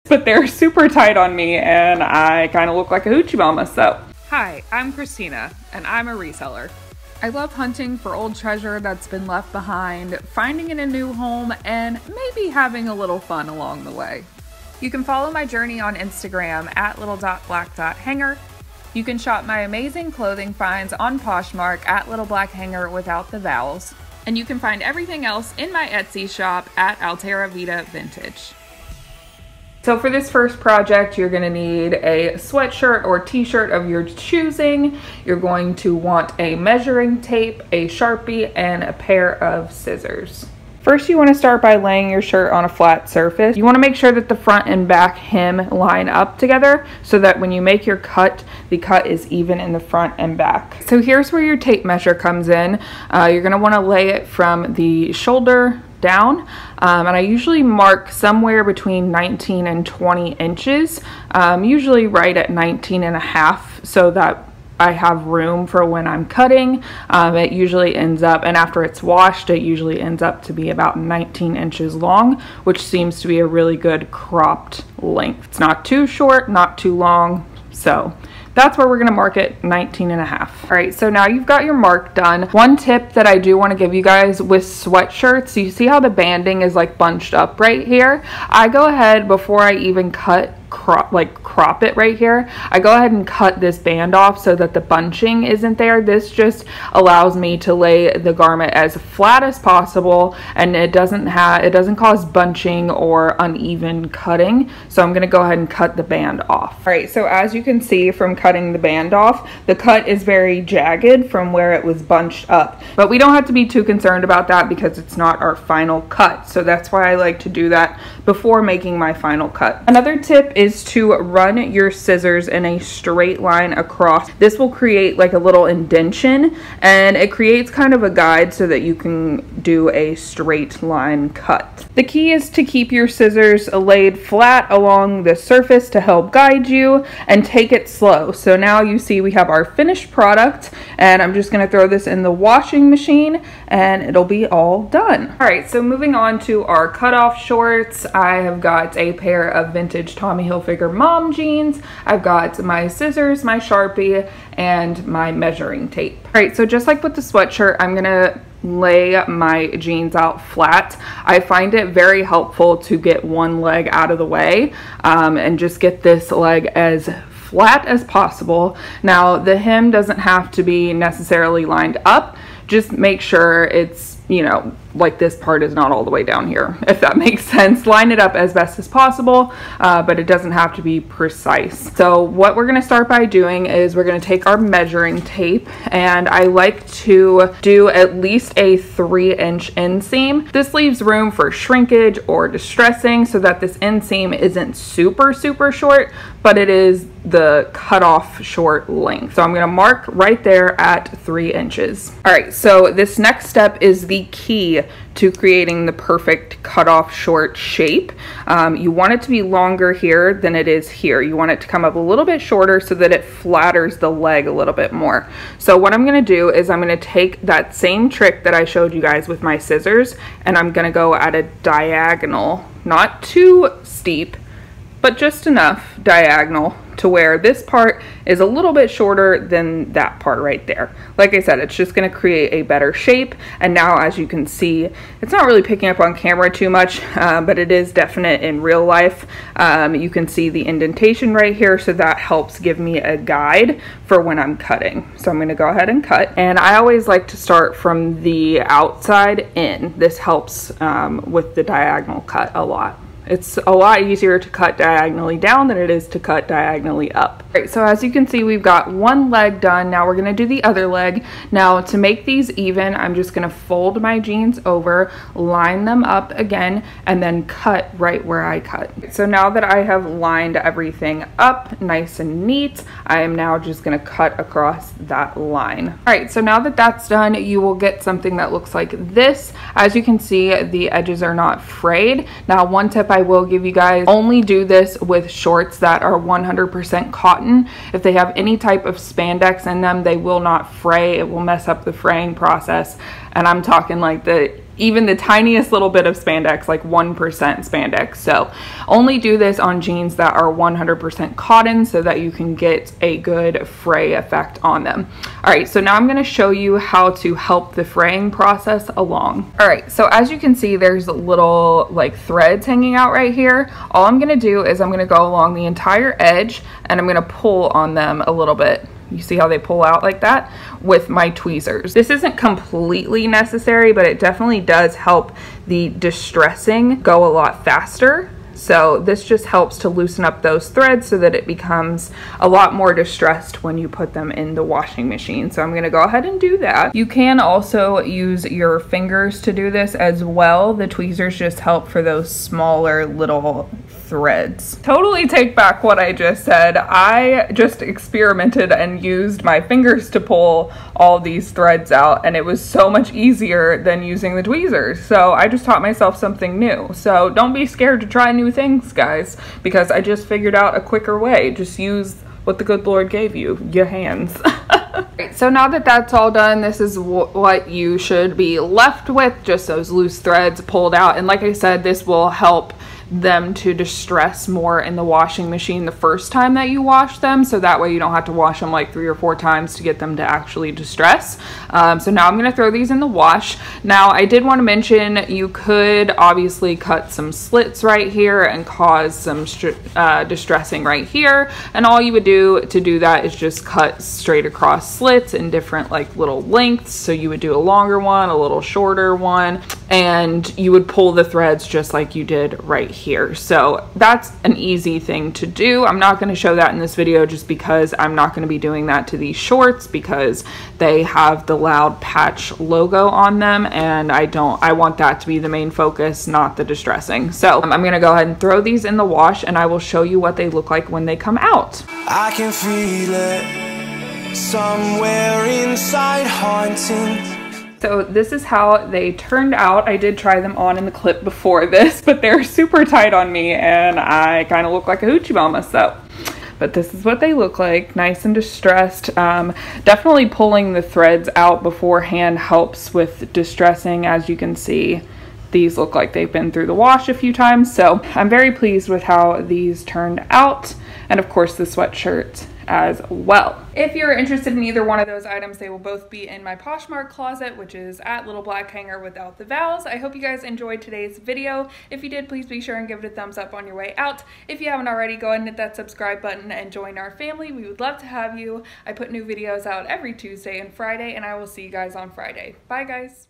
but they're super tight on me and I kind of look like a hoochie mama, so. Hi, I'm Christina and I'm a reseller. I love hunting for old treasure that's been left behind, finding it a new home, and maybe having a little fun along the way. You can follow my journey on Instagram at little.black.hanger. You can shop my amazing clothing finds on POSHMARK at littleblackhanger without the vowels. And you can find everything else in my Etsy shop at Altera Vita Vintage. So for this first project, you're going to need a sweatshirt or t-shirt of your choosing. You're going to want a measuring tape, a Sharpie, and a pair of scissors. First, you want to start by laying your shirt on a flat surface. You want to make sure that the front and back hem line up together so that when you make your cut, the cut is even in the front and back. So here's where your tape measure comes in. You're going to want to lay it from the shoulder down, and I usually mark somewhere between 19 and 20 inches, usually right at 19 and a half, so that I have room for when I'm cutting. It usually ends up, and after it's washed, it usually ends up to be about 19 inches long, which seems to be a really good cropped length. It's not too short, not too long, so that's where we're gonna mark it, 19 and a half. All right, so now you've got your mark done. One tip that I do wanna give you guys with sweatshirts, you see how the banding is like bunched up right here? I go ahead before I even cut, crop it right here. I go ahead and cut this band off so that the bunching isn't there. This just allows me to lay the garment as flat as possible, and it doesn't cause bunching or uneven cutting. So I'm gonna go ahead and cut the band off. All right, so as you can see from cutting the band off, the cut is very jagged from where it was bunched up, but we don't have to be too concerned about that because it's not our final cut. So that's why I like to do that before making my final cut. Another tip is to run your scissors in a straight line across. This will create like a little indentation, and it creates kind of a guide so that you can do a straight line cut. The key is to keep your scissors laid flat along the surface to help guide you, and take it slow. So now you see we have our finished product, and I'm just going to throw this in the washing machine and it'll be all done. All right, so moving on to our cutoff shorts. I have got a pair of vintage Tommy Hilfiger mom jeans. I've got my scissors, my Sharpie, and my measuring tape. All right, so just like with the sweatshirt, I'm gonna lay my jeans out flat. I find it very helpful to get one leg out of the way and just get this leg as flat as possible. Now, the hem doesn't have to be necessarily lined up. Just make sure it's, you know, like this part is not all the way down here, if that makes sense. Line it up as best as possible, but it doesn't have to be precise. So what we're gonna start by doing is we're gonna take our measuring tape, and I like to do at least a 3-inch inseam. This leaves room for shrinkage or distressing so that this inseam isn't super short, but it is the cutoff short length. So I'm gonna mark right there at 3 inches. All right, so this next step is the key to creating the perfect cutoff short shape. You want it to be longer here than it is here. You want it to come up a little bit shorter so that it flatters the leg a little bit more. So what I'm gonna do is I'm gonna take that same trick that I showed you guys with my scissors, and I'm gonna go at a diagonal, not too steep, but just enough diagonal to where this part is a little bit shorter than that part right there. Like I said, it's just gonna create a better shape. And now, as you can see, it's not really picking up on camera too much, but it is definite in real life. You can see the indentation right here, so that helps give me a guide for when I'm cutting. So I'm gonna go ahead and cut. And I always like to start from the outside in. This helps with the diagonal cut a lot. It's a lot easier to cut diagonally down than it is to cut diagonally up. All right, so as you can see, we've got one leg done. Now we're gonna do the other leg. Now to make these even, I'm just gonna fold my jeans over, line them up again, and then cut right where I cut. So now that I have lined everything up nice and neat, I am now just gonna cut across that line. All right, so now that that's done, you will get something that looks like this. As you can see, the edges are not frayed. Now, one tip I will give you guys, only do this with shorts that are 100% cotton. If they have any type of spandex in them, they will not fray. It will mess up the fraying process. And I'm talking like the even the tiniest little bit of spandex, like 1% spandex. So only do this on jeans that are 100% cotton so that you can get a good fray effect on them. All right, so now I'm gonna show you how to help the fraying process along. All right, so as you can see, there's little like threads hanging out right here. All I'm gonna do is I'm gonna go along the entire edge and I'm gonna pull on them a little bit. You see how they pull out like that with my tweezers. This isn't completely necessary, but it definitely does help the distressing go a lot faster. So this just helps to loosen up those threads so that it becomes a lot more distressed when you put them in the washing machine. So I'm gonna go ahead and do that. You can also use your fingers to do this as well. The tweezers just help for those smaller little threads. Totally take back what I just said. I just experimented and used my fingers to pull all these threads out, and it was so much easier than using the tweezers. So I just taught myself something new. So don't be scared to try new things, guys, because I just figured out a quicker way. Just use what the good Lord gave you, your hands. Right, so now that that's all done, this is what you should be left with, just those loose threads pulled out. And like I said, this will help them to distress more in the washing machine the first time that you wash them, so that way you don't have to wash them like 3 or 4 times to get them to actually distress. So now I'm going to throw these in the wash. Now I did want to mention you could obviously cut some slits right here and cause some distressing right here, and all you would do to do that is just cut straight across slits in different like little lengths. So you would do a longer one, a little shorter one, and you would pull the threads just like you did right here. So that's an easy thing to do. I'm not going to show that in this video just because I'm not going to be doing that to these shorts because they have the Loud patch logo on them, and I want that to be the main focus, not the distressing. So I'm going to go ahead and throw these in the wash, and I will show you what they look like when they come out. I can feel it somewhere inside, haunting. So this is how they turned out. I did try them on in the clip before this, but they're super tight on me and I kind of look like a hoochie mama, so. But this is what they look like, nice and distressed. Definitely pulling the threads out beforehand helps with distressing. As you can see, these look like they've been through the wash a few times, so I'm very pleased with how these turned out. And of course the sweatshirt as well. If you're interested in either one of those items, they will both be in my Poshmark closet, which is at Little Black Hanger without the vowels. I hope you guys enjoyed today's video. If you did, please be sure and give it a thumbs up on your way out. If you haven't already, go ahead and hit that subscribe button and join our family. We would love to have you. I put new videos out every Tuesday and Friday, and I will see you guys on Friday. Bye guys.